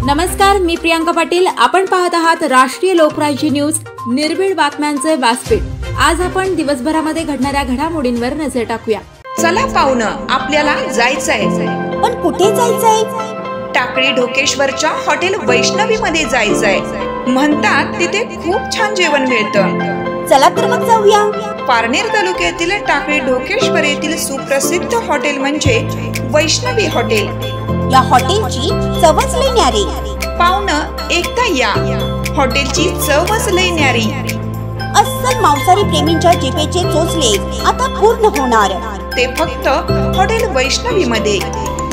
नमस्कार, मी प्रियांका पाटील। आपण पाहत आहात राष्ट्रीय लोकराज्य न्यूज, निर्भीड बातम्यांचे व्यासपीठ। आज आपण दिवसभरामध्ये घडणाऱ्या घडामोडींवर नजर टाकूया। चला पाहुणं, आपल्याला जायचंय। पण कुठे जायचंय? टाकळी ढोकेश्वरच्या हॉटेल वैष्णवी मध्ये जायचंय। म्हणतात तिथे खूप छान जेवण मिळतं। चला तर मग जाऊया। पारनेर तालुक्यातील टाकळी ढोकेश्वर येथील सुप्रसिद्ध हॉटेल म्हणजे वैष्णवी हॉटेल। या हॉटेलची चवच लई न्यारी। पाहुणं, एकदा या, हॉटेलची चवच लई न्यारी। अस्सल मांसाहारी प्रेमींच्या जिभेचे चोचले आता पूर्ण होणार, ते फक्त हॉटेल वैष्णवी मध्ये।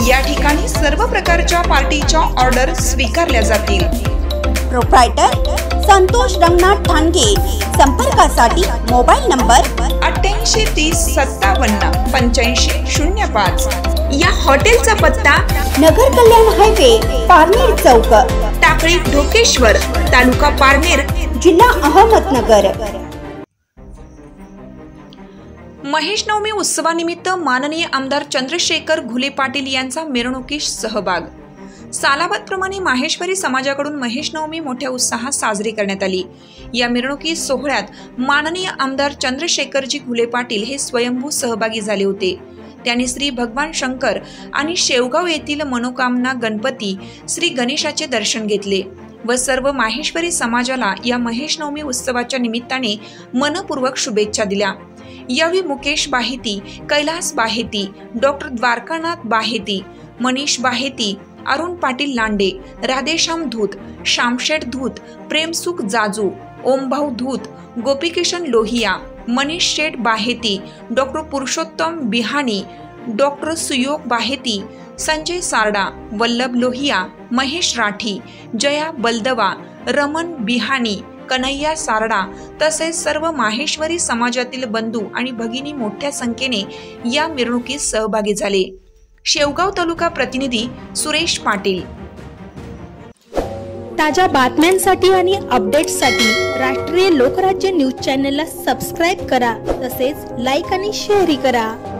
या ठिकाणी सर्व प्रकारच्या पार्टीच्या ऑर्डर स्वीकारल्या जातील। प्रोप्रायटर संतोष रंगनाथ ठाणगे। संपर्कासाठी मोबाईल नंबर 8830578505। या हॉटेलचा पत्ता नगर कल्याण हायवे, पारनेर चौक, टाकळी ढोकेश्वर, तालुका पारनेर, जिल्हा अहमदनगर। महेश नवमी उत्सवानिमित्त माननीय आमदार चंद्रशेखर घुले पाटील यांचा मिरवणुकीत सहभाग। सालाबादप्रमाणे माहेश्वरी समाजाकडून महेश नवमी मोठ्या उत्साहात साजरी करण्यात आली। या मिरवणुकी सोहळ्यात माननीय आमदार चंद्रशेखरजी घुले पाटील हे स्वयंभू सहभागी झाले होते। त्यांनी श्री भगवान शंकर आणि शेवगाव येथील मनोकामना गणपती श्री गणेशाचे दर्शन घेतले व सर्व माहेश्वरी समाजाला या महेश नवमी उत्सवाच्या निमित्ताने मनपूर्वक शुभेच्छा दिल्या। यावेळी मुकेश बाहेती, कैलास बाहेती, डॉक्टर द्वारकानाथ बाहेती, मनीष बाहेती, अरुण पाटील लांडे, राधेश्याम धूत, श्यामशेठ धूत, प्रेमसुख जाजू, ओमभाऊ धूत, गोपीकिशन लोहिया, मनीष शेठ बाहेती, डॉक्टर पुरुषोत्तम बिहानी, डॉक्टर सुयोग बाहेती, संजय सारडा, वल्लभ लोहिया, महेश राठी, जया बलदवा, रमन बिहानी, कन्हैया सारडा तसेच सर्व माहेश्वरी समाजातील बंधू आणि भगिनी मोठ्या संख्येने या मिरवणुकीत सहभागी झाले। शेवगाव तालुका प्रतिनिधी सुरेश पाटील। ताज्या बातम्यांसाठी आणि अपडेट्ससाठी राष्ट्रीय लोकराज्य न्यूज चॅनलला सबस्क्राईब करा, तसेच लाईक आणि शेअर करा।